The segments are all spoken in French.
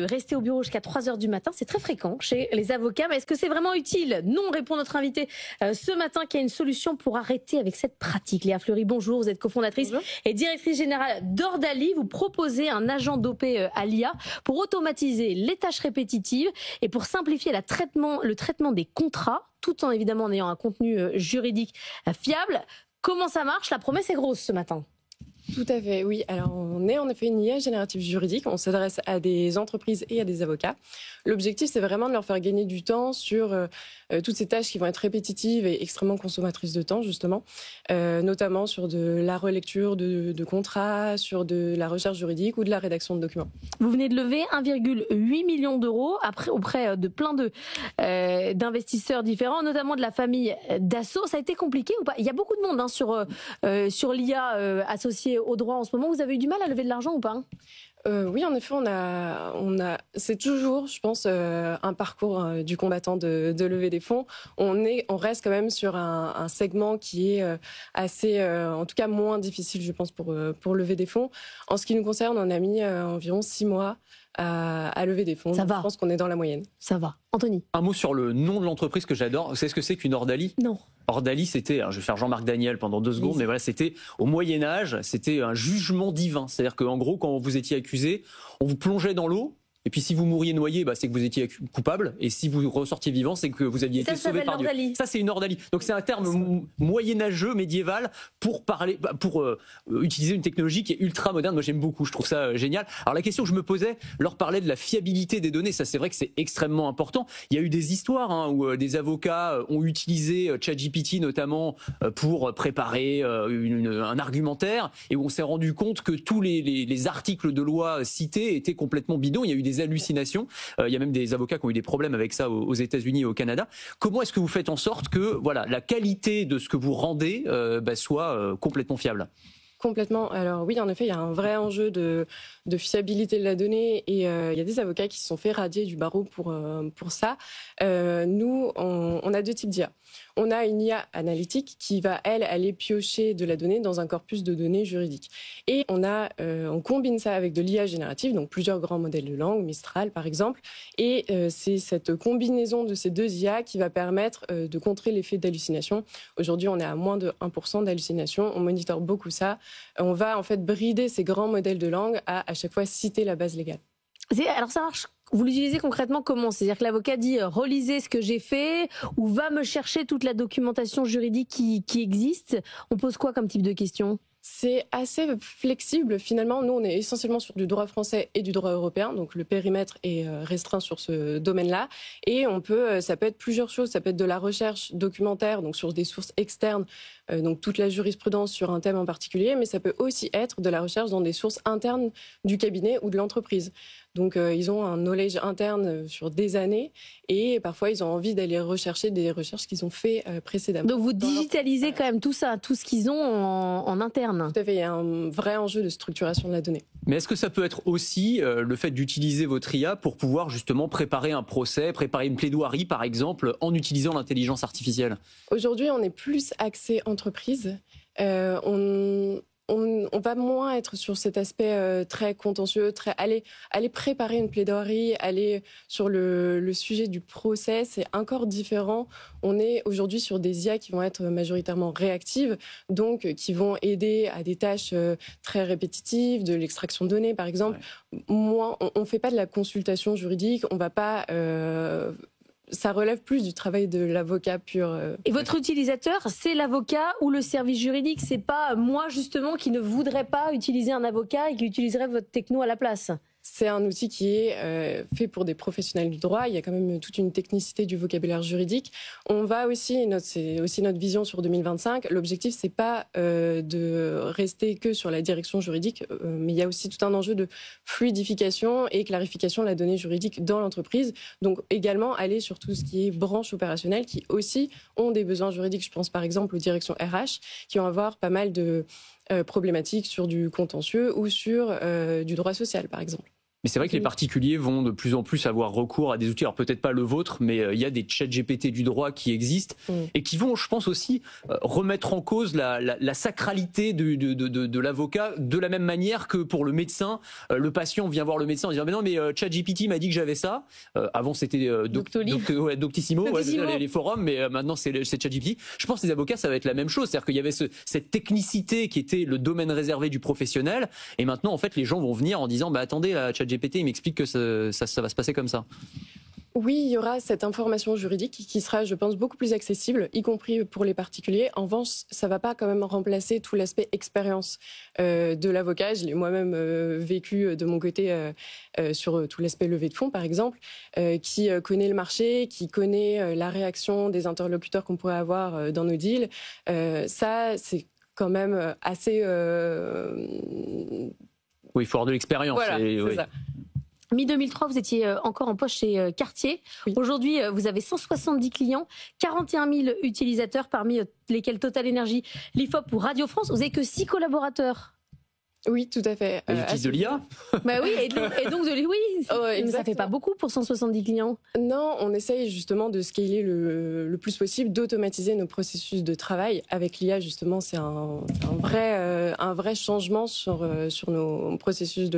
Rester au bureau jusqu'à 3 heures du matin, c'est très fréquent chez les avocats. Mais est-ce que c'est vraiment utile? Non, répond notre invité ce matin, qui a une solution pour arrêter avec cette pratique. Léa Fleury, bonjour. Vous êtes cofondatrice et directrice générale d'Ordali. Vous proposez un agent dopé à l'IA pour automatiser les tâches répétitives et pour simplifier le traitement des contrats, tout en évidemment en ayant un contenu juridique fiable. Comment ça marche? La promesse est grosse ce matin. Tout à fait, oui. Alors, on est en effet une IA générative juridique. On s'adresse à des entreprises et à des avocats. L'objectif, c'est vraiment de leur faire gagner du temps sur toutes ces tâches qui vont être répétitives et extrêmement consommatrices de temps, justement, notamment sur de la relecture de contrats, sur de la recherche juridique ou de la rédaction de documents. Vous venez de lever 1,8 million d'euros auprès de plein d'investisseurs différents, notamment de la famille Dassault. Ça a été compliqué ou pas? Il y a beaucoup de monde sur l'IA associée au droit en ce moment. Vous avez eu du mal à lever de l'argent ou pas? Oui, en effet, c'est toujours, je pense, un parcours du combattant de lever des fonds. On reste quand même sur un segment qui est assez, en tout cas, moins difficile, je pense, pour lever des fonds. En ce qui nous concerne, on a mis environ 6 mois à lever des fonds. Ça va. Je pense qu'on est dans la moyenne. Ça va. Anthony. Un mot sur le nom de l'entreprise que j'adore. Vous savez ce que c'est qu'une Ordali? Non. Ordali, c'était, je vais faire Jean-Marc Daniel pendant 2 secondes, mais voilà, c'était au Moyen-Âge, c'était un jugement divin. C'est-à-dire qu'en gros, quand vous étiez accusé, on vous plongeait dans l'eau. Et puis si vous mouriez noyé, c'est que vous étiient coupable. Et si vous ressortiez vivant, c'est que vous aviez été sauvé par Dieu. Ça, c'est une Ordali. Donc c'est un terme moyenâgeux, médiéval, pour utiliser une technologie qui est ultra moderne. Moi, j'aime beaucoup. Je trouve ça génial. Alors la question que je me posais, leur parlait de la fiabilité des données. Ça, c'est vrai que c'est extrêmement important. Il y a eu des histoires où des avocats ont utilisé ChatGPT notamment pour préparer un argumentaire, et où on s'est rendu compte que tous les articles de loi cités étaient complètement bidons. Il y a eu des hallucinations. Il y a même des avocats qui ont eu des problèmes avec ça aux États-Unis et au Canada. Comment est-ce que vous faites en sorte que la qualité de ce que vous rendez soit complètement fiable? Complètement. Alors oui, en effet, il y a un vrai enjeu de fiabilité de la donnée, et il y a des avocats qui se sont fait radier du barreau pour ça. Nous, on a 2 types d'IA. On a une IA analytique qui va, elle, aller piocher de la donnée dans un corpus de données juridiques. Et on combine ça avec de l'IA générative, donc plusieurs grands modèles de langue, Mistral par exemple. Et c'est cette combinaison de ces 2 IA qui va permettre de contrer l'effet d'hallucination. Aujourd'hui, on est à moins de 1% d'hallucination. On monitore beaucoup ça. On va en fait brider ces grands modèles de langue à chaque fois citer la base légale. Alors ça marche. Vous l'utilisez concrètement comment? C'est-à-dire que l'avocat dit relisez ce que j'ai fait, ou va me chercher toute la documentation juridique qui existe. On pose quoi comme type de question? C'est assez flexible finalement. Nous, on est essentiellement sur du droit français et du droit européen, donc le périmètre est restreint sur ce domaine-là. Et ça peut être plusieurs choses. Ça peut être de la recherche documentaire, donc sur des sources externes, donc toute la jurisprudence sur un thème en particulier, mais ça peut aussi être de la recherche dans des sources internes du cabinet ou de l'entreprise. Donc ils ont un knowledge interne sur des années, et parfois ils ont envie d'aller rechercher des recherches qu'ils ont fait précédemment. Donc vous digitalisez quand même tout ça, tout ce qu'ils ont en interne. Tout à fait, il y a un vrai enjeu de structuration de la donnée. Mais est-ce que ça peut être aussi le fait d'utiliser votre IA pour pouvoir justement préparer un procès, préparer une plaidoirie par exemple, en utilisant l'intelligence artificielle? Aujourd'hui, on est plus axé entreprise. On va moins être sur cet aspect très contentieux, aller préparer une plaidoirie, aller sur le sujet du procès, c'est encore différent. On est aujourd'hui sur des IA qui vont être majoritairement réactives, donc qui vont aider à des tâches très répétitives, de l'extraction de données par exemple. Ouais. On ne fait pas de la consultation juridique, on va pas... ça relève plus du travail de l'avocat pur. Et votre utilisateur, c'est l'avocat ou le service juridique? C'est pas moi justement qui ne voudrais pas utiliser un avocat et qui utiliserait votre techno à la place? C'est un outil qui est fait pour des professionnels du droit. Il y a quand même toute une technicité du vocabulaire juridique. On va aussi, c'est aussi notre vision sur 2025. L'objectif, c'est pas de rester que sur la direction juridique, mais il y a aussi tout un enjeu de fluidification et clarification de la donnée juridique dans l'entreprise. Donc également aller sur tout ce qui est branche opérationnelle, qui aussi ont des besoins juridiques. Je pense par exemple aux directions RH, qui vont avoir pas mal de problématiques sur du contentieux ou sur du droit social, par exemple. Mais c'est vrai que les particuliers vont de plus en plus avoir recours à des outils, alors peut-être pas le vôtre, mais il y a des chats GPT du droit qui existent et qui vont, je pense aussi, remettre en cause la sacralité de l'avocat, de la même manière que pour le médecin. Le patient vient voir le médecin en disant « mais non, mais ChatGPT m'a dit que j'avais ça ». Avant, c'était Doctissimo, les forums, mais maintenant c'est ChatGPT. Je pense que les avocats, ça va être la même chose. C'est-à-dire qu'il y avait cette technicité qui était le domaine réservé du professionnel, et maintenant, en fait, les gens vont venir en disant « bah attendez, ChatGPT, il m'explique que ça va se passer comme ça ». Oui, il y aura cette information juridique qui sera, je pense, beaucoup plus accessible, y compris pour les particuliers. En revanche, ça ne va pas quand même remplacer tout l'aspect expérience de l'avocat. Je l'ai moi-même vécu de mon côté sur tout l'aspect levée de fonds, par exemple, qui connaît le marché, qui connaît la réaction des interlocuteurs qu'on pourrait avoir dans nos deals. Ça, c'est quand même assez... Oui, il faut avoir de l'expérience. Voilà, c'est ça. Mi-2003, vous étiez encore en poche chez Cartier. Oui. Aujourd'hui, vous avez 170 clients, 41 000 utilisateurs, parmi lesquels Total Energy, l'IFOP ou Radio France. Vous n'avez que 6 collaborateurs. Oui, tout à fait. Ils utilisent de l'IA. Bah oui, et donc de l'IA, oui. Ça fait pas beaucoup pour 170 clients. Non, on essaye justement de scaler le plus possible, d'automatiser nos processus de travail. Avec l'IA, justement, c'est un vrai changement sur nos processus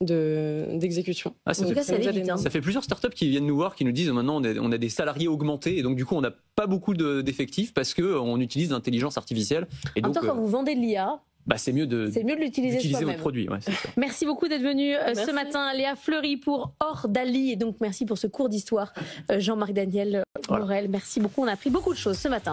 d'exécution. Ça fait plusieurs startups qui viennent nous voir, qui nous disent maintenant on a des salariés augmentés et donc du coup on n'a pas beaucoup d'effectifs parce qu'on utilise l'intelligence artificielle. Et en même temps, quand vous vendez de l'IA, c'est mieux de l'utiliser votre produit. Ouais, merci beaucoup d'être venu ce matin, Léa Fleury pour Ordali, et donc merci pour ce cours d'histoire, Jean-Marc Daniel Morel. Merci beaucoup, on a appris beaucoup de choses ce matin.